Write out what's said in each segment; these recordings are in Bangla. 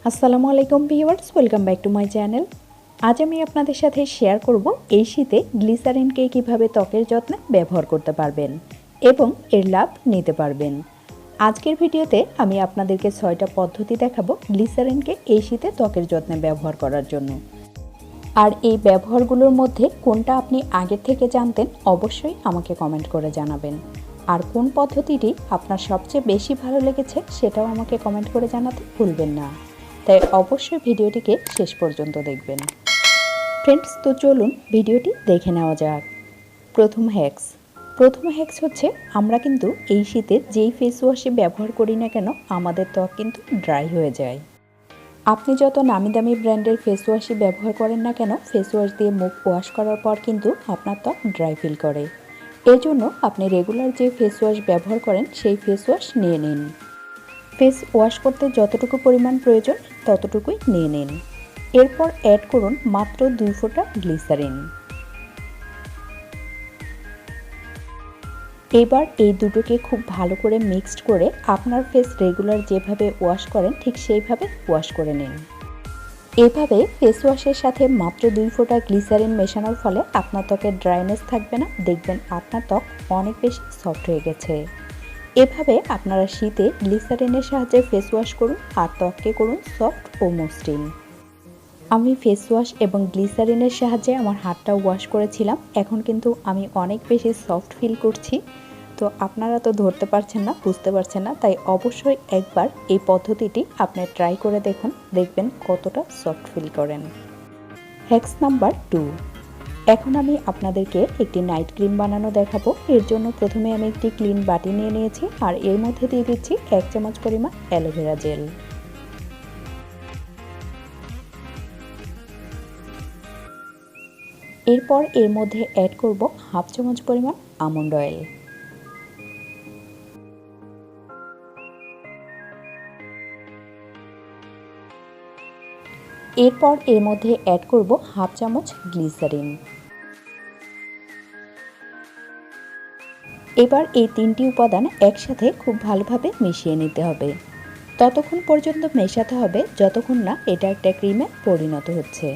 আসসালামু আলাইকুম viewers, welcome back to my channel. আজ আমি আপনাদের সাথে শেয়ার করব এই শীতে গ্লিসারিনকে কিভাবে ত্বকের যত্নে ব্যবহার করতে পারবেন এবং এর লাভ নিতে পারবেন। আজকের ভিডিওতে আমি আপনাদেরকে 6টা পদ্ধতি দেখাবো গ্লিসারিনকে এই শীতে ত্বকের যত্নে ব্যবহার করার জন্য। আর এই ব্যবহারগুলোর মধ্যে কোনটা আপনি আগে থেকে জানতেন অবশ্যই আমাকে কমেন্ট করে জানাবেন। আর কোন পদ্ধতিটি আপনার সবচেয়ে বেশি ভালো লেগেছে সেটাও আমাকে কমেন্ট করে জানাতে ভুলবেন না। তাই অবশ্যই ভিডিওটিকে শেষ পর্যন্ত দেখবেন। ফ্রেন্ডস, তো চলুন ভিডিওটি দেখে নেওয়া যাক। প্রথম হ্যাক্স হচ্ছে, আমরা কিন্তু এই শীতে যেই ফেস ওয়াশই ব্যবহার করি না কেন আমাদের ত্বক কিন্তু ড্রাই হয়ে যায়। আপনি যত নামি দামি ব্র্যান্ডের ফেস ওয়াশই ব্যবহার করেন না কেন, ফেস ওয়াশ দিয়ে মুখ ওয়াশ করার পর কিন্তু আপনার ত্বক ড্রাই ফিল করে। এর জন্য আপনি রেগুলার যে ফেস ওয়াশ ব্যবহার করেন সেই ফেস ওয়াশ নিয়ে নিন। ফেস ওয়াশ করতে যতটুকু পরিমাণ প্রয়োজন ততটুকুই নিয়ে নিন। এরপর অ্যাড করুন মাত্র 2 ফোঁটা গ্লিসারিন। এবার এই দুটোকে খুব ভালো করে মিক্সড করে আপনার ফেস রেগুলার যেভাবে ওয়াশ করেন ঠিক সেইভাবে ওয়াশ করে নিন। এভাবে ফেস ওয়াশের সাথে মাত্র 2 ফোঁটা গ্লিসারিন মেশানোর ফলে আপনার ত্বকের ড্রাইনেস থাকবে না, দেখবেন আপনার ত্বক অনেক বেশি সফট হয়ে গেছে। এভাবে আপনারা শীতে গ্লিসারিনের সাহায্যে ফেস ওয়াশ করুন আর ত্বককে করুন সফট ও মসৃণ। আমি ফেস ওয়াশ এবং গ্লিসারিনের সাহায্যে আমার হাতটা ওয়াশ করেছিলাম, এখন কিন্তু আমি অনেক বেশি সফট ফিল করছি। তো আপনারা তো ধরতে পারছেন না, বুঝতে পারছেন না, তাই অবশ্যই একবার এই পদ্ধতিটি আপনি ট্রাই করে দেখুন, দেখবেন কতটা সফট ফিল করেন। Hacks number 2। এখন আমি আপনাদেরকে একটি নাইট ক্রিম বানানো দেখাবো। এর জন্য প্রথমে আমি একটি ক্লিন বাটি নিয়ে নিয়েছি আর এর মধ্যে দিয়ে দিচ্ছি 1 চামচ পরিমাণ অ্যালোভেরা জেল। এরপর এর মধ্যে অ্যাড করব 1/2 চামচ পরিমাণ আমন্ড অয়েল। এরপর এর মধ্যে অ্যাড করব 1/2 চামচ গ্লিসারিন। এবার এই 3টি উপাদান একসাথে খুব ভালোভাবে মিশিয়ে নিতে হবে। ততক্ষণ পর্যন্ত মেশাতে হবে যতক্ষণ না এটা একটা ক্রিমে পরিণত হচ্ছে।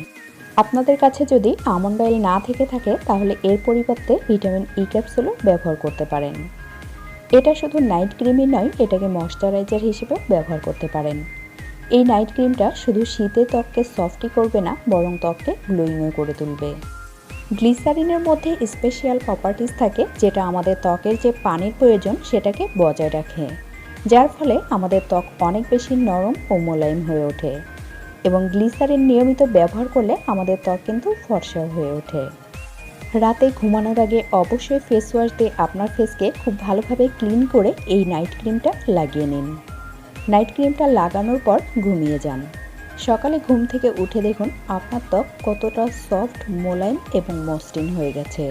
আপনাদের কাছে যদি আমন্ড অয়েল না থেকে থাকে তাহলে এর পরিবর্তে ভিটামিন ই ক্যাপসুলও ব্যবহার করতে পারেন। এটা শুধু নাইট ক্রিমই নয়, এটাকে ময়শ্চারাইজার হিসেবেও ব্যবহার করতে পারেন। এই নাইট ক্রিমটা শুধু শীতে ত্বককে সফটই করবে না, বরং ত্বককে গ্লোয়িংও করে তুলবে। গ্লিসারিনের মধ্যে স্পেশাল প্রপার্টিজ থাকে যেটা আমাদের ত্বকের যে পানির প্রয়োজন সেটাকে বজায় রাখে, যার ফলে আমাদের ত্বক অনেক বেশি নরম ও মোলায়েম হয়ে ওঠে। এবং গ্লিসারিন নিয়মিত ব্যবহার করলে আমাদের ত্বক কিন্তু ফর্সা হয়ে ওঠে। রাতে ঘুমানোর আগে অবশ্যই ফেস ওয়াশ দিয়ে আপনার ফেসকে খুব ভালোভাবে ক্লিন করে এই নাইট ক্রিমটা লাগিয়ে নিন। নাইট ক্রিমটা লাগানোর পর ঘুমিয়ে যান। সকালে ঘুম থেকে উঠে দেখুন আপনার ত্বক কতটা সফট, মোলায়েম এবং মসৃণ হয়ে গেছে।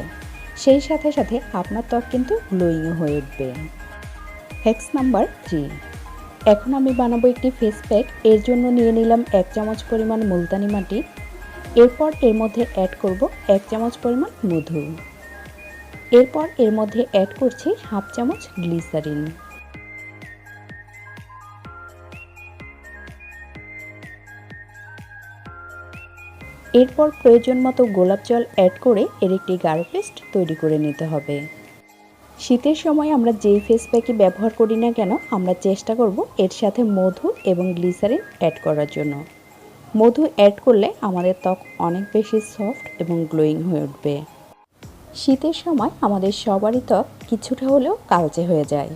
সেই সাথে সাথে আপনার ত্বক কিন্তু গ্লোয়িংও হয়ে উঠবে। Hacks number 3। এখন আমি বানাবো একটি ফেস প্যাক। এর জন্য নিয়ে নিলাম 1 চামচ পরিমাণ মুলতানি মাটি। এরপর এর মধ্যে অ্যাড করব 1 চামচ পরিমাণ মধু। এরপর এর মধ্যে অ্যাড করছি 1/2 চামচ গ্লিসারিন। এরপর প্রয়োজন মতো গোলাপ জল অ্যাড করে এর একটি গাঢ় পেস্ট তৈরি করে নিতে হবে। শীতের সময় আমরা যেই ফেস প্যাকই ব্যবহার করি না কেন আমরা চেষ্টা করব এর সাথে মধু এবং গ্লিসারিন অ্যাড করার জন্য। মধু অ্যাড করলে আমাদের ত্বক অনেক বেশি সফট এবং গ্লোয়িং হয়ে উঠবে। শীতের সময় আমাদের সবারই ত্বক কিছুটা হলেও কালচে হয়ে যায়।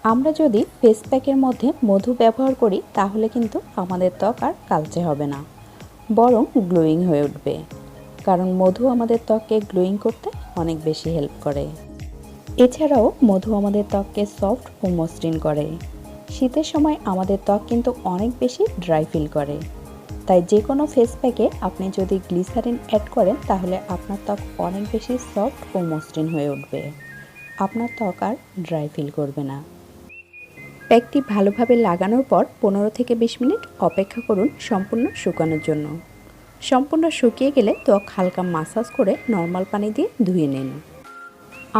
আমরা যদি ফেস প্যাকের মধ্যে মধু ব্যবহার করি তাহলে কিন্তু আমাদের ত্বক আর কালচে হবে না, বরং গ্লোয়িং হয়ে উঠবে, কারণ মধু আমাদের ত্বককে গ্লোয়িং করতে অনেক বেশি হেল্প করে। এছাড়াও মধু আমাদের ত্বককে সফট ও মসৃণ করে। শীতের সময় আমাদের ত্বক কিন্তু অনেক বেশি ড্রাই ফিল করে, তাই যে কোনো ফেস প্যাকে আপনি যদি গ্লিসারিন অ্যাড করেন তাহলে আপনার ত্বক অনেক বেশি সফট ও মসৃণ হয়ে উঠবে। আপনার ত্বক আর ড্রাই ফিল করবে না। প্যাকটি ভালোভাবে লাগানোর পর 15 থেকে 20 মিনিট অপেক্ষা করুন সম্পূর্ণ শুকানোর জন্য। সম্পূর্ণ শুকিয়ে গেলে ত্বক হালকা মাসাজ করে নর্মাল পানি দিয়ে ধুয়ে নিন।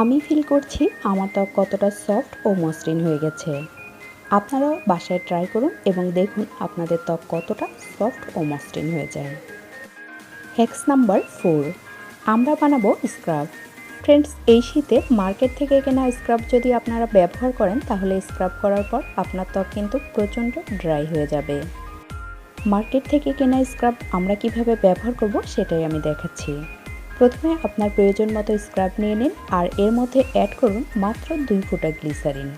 আমি ফিল করছি আমার ত্বক কতটা সফট ও মসৃণ হয়ে গেছে। আপনারাও বাসায় ট্রাই করুন এবং দেখুন আপনাদের ত্বক কতটা সফট ও মসৃণ হয়ে যায়। হ্যাক্স নাম্বার 4, আমরা বানাবো স্ক্রাব। ফ্রেন্ডস, এই শীতে মার্কেট থেকে কেনা স্ক্রাব যদি আপনারা ব্যবহার করেন তাহলে স্ক্রাব করার পর আপনার ত্বক কিন্তু প্রচণ্ড ড্রাই হয়ে যাবে। মার্কেট থেকে কেনা স্ক্রাব আমরা কিভাবে ব্যবহার করব সেটাই আমি দেখাচ্ছি। প্রথমে আপনার প্রয়োজন মতো স্ক্রাব নিয়ে নিন আর এর মধ্যে অ্যাড করুন মাত্র 2 ফোঁটা গ্লিসারিন।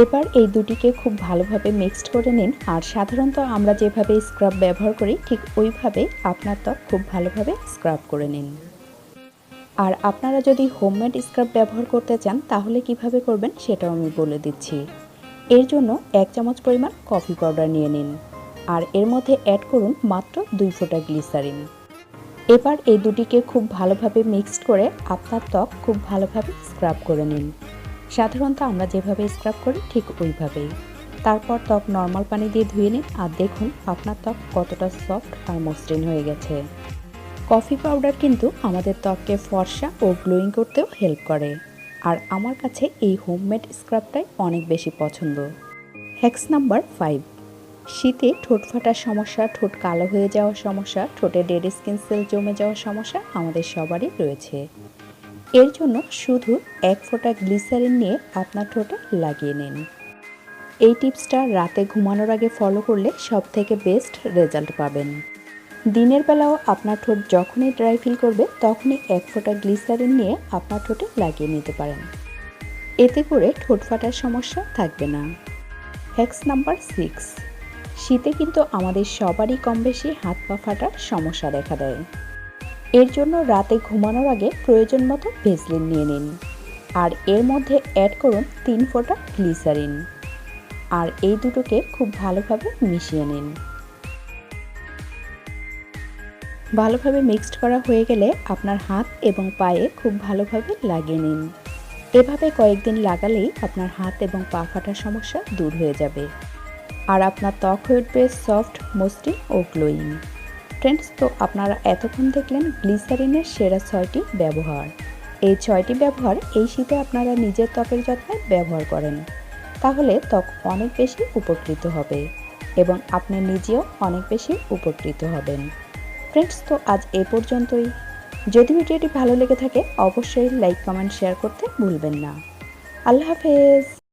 এবার এই দুটিকে খুব ভালোভাবে মিক্সড করে নিন আর সাধারণত আমরা যেভাবে স্ক্রাব ব্যবহার করি ঠিক ওইভাবে আপনার ত্বক খুব ভালোভাবে স্ক্রাব করে নিন। আর আপনারা যদি হোমমেড স্ক্রাব ব্যবহার করতে চান তাহলে কিভাবে করবেন সেটাও আমি বলে দিচ্ছি। এর জন্য 1 চামচ পরিমাণ কফি পাউডার নিয়ে নিন আর এর মধ্যে অ্যাড করুন মাত্র 2 ফোঁটা গ্লিসারিন। এবার এই দুটিকে খুব ভালোভাবে মিক্সড করে আপনার ত্বক খুব ভালোভাবে স্ক্রাব করে নিন। সাধারণত আমরা যেভাবে স্ক্রাব করি ঠিক ওইভাবেই। তারপর ত্বক নর্মাল পানি দিয়ে ধুয়ে নিন আর দেখুন আপনার ত্বক কতটা সফট আর মসৃণ হয়ে গেছে। কফি পাউডার কিন্তু আমাদের ত্বককে ফর্সা ও গ্লোয়িং করতেও হেল্প করে। আর আমার কাছে এই হোমমেড স্ক্রাবটাই অনেক বেশি পছন্দ। হ্যাক্স নাম্বার 5, শীতে ঠোঁট ফাটার সমস্যা, ঠোঁট কালো হয়ে যাওয়ার সমস্যা, ঠোঁটে ডেড স্কিন সেল জমে যাওয়ার সমস্যা আমাদের সবারই রয়েছে। এর জন্য শুধু 1 ফোঁটা গ্লিসারিন নিয়ে আপনার ঠোঁটে লাগিয়ে নিন। এই টিপসটা রাতে ঘুমানোর আগে ফলো করলে সবথেকে বেস্ট রেজাল্ট পাবেন। দিনের বেলাও আপনার ঠোঁট যখনই ড্রাই ফিল করবে তখনই 1 ফোঁটা গ্লিসারিন নিয়ে আপনার ঠোঁটে লাগিয়ে নিতে পারেন। এতে করে ঠোঁট ফাটার সমস্যা থাকবে না। হ্যাক্স নাম্বার 6, শীতে কিন্তু আমাদের সবারই কম বেশি হাত পা ফাটার সমস্যা দেখা দেয়। এর জন্য রাতে ঘুমানোর আগে প্রয়োজন মতো ভেসলিন নিয়ে নিন আর এর মধ্যে অ্যাড করুন 3 ফোঁটা গ্লিসারিন আর এই দুটোকে খুব ভালোভাবে মিশিয়ে নিন। ভালোভাবে মিক্সড করা হয়ে গেলে আপনার হাত এবং পায়ে খুব ভালোভাবে লাগিয়ে নিন। এভাবে কয়েকদিন লাগালেই আপনার হাত এবং পা ফাটার সমস্যা দূর হয়ে যাবে আর আপনার ত্বক হয়ে উঠবে সফট, মসৃণ ও গ্লোয়িং। ফ্রেন্ডস, তো আপনারা এতক্ষণ দেখলেন গ্লিসারিনের সেরা 6টি ব্যবহার। এই 6টি ব্যবহার এই শীতে আপনারা নিজের ত্বকের যত্নে ব্যবহার করেন তাহলে ত্বক অনেক বেশি উপকৃত হবে এবং আপনি নিজেও অনেক বেশি উপকৃত হবেন। ফ্রেন্ডস, তো আজ এ পর্যন্তই। যদি ভিডিওটি ভালো লেগে থাকে অবশ্যই লাইক, কমেন্ট, শেয়ার করতে ভুলবেন না। আল্লাহ হাফেজ।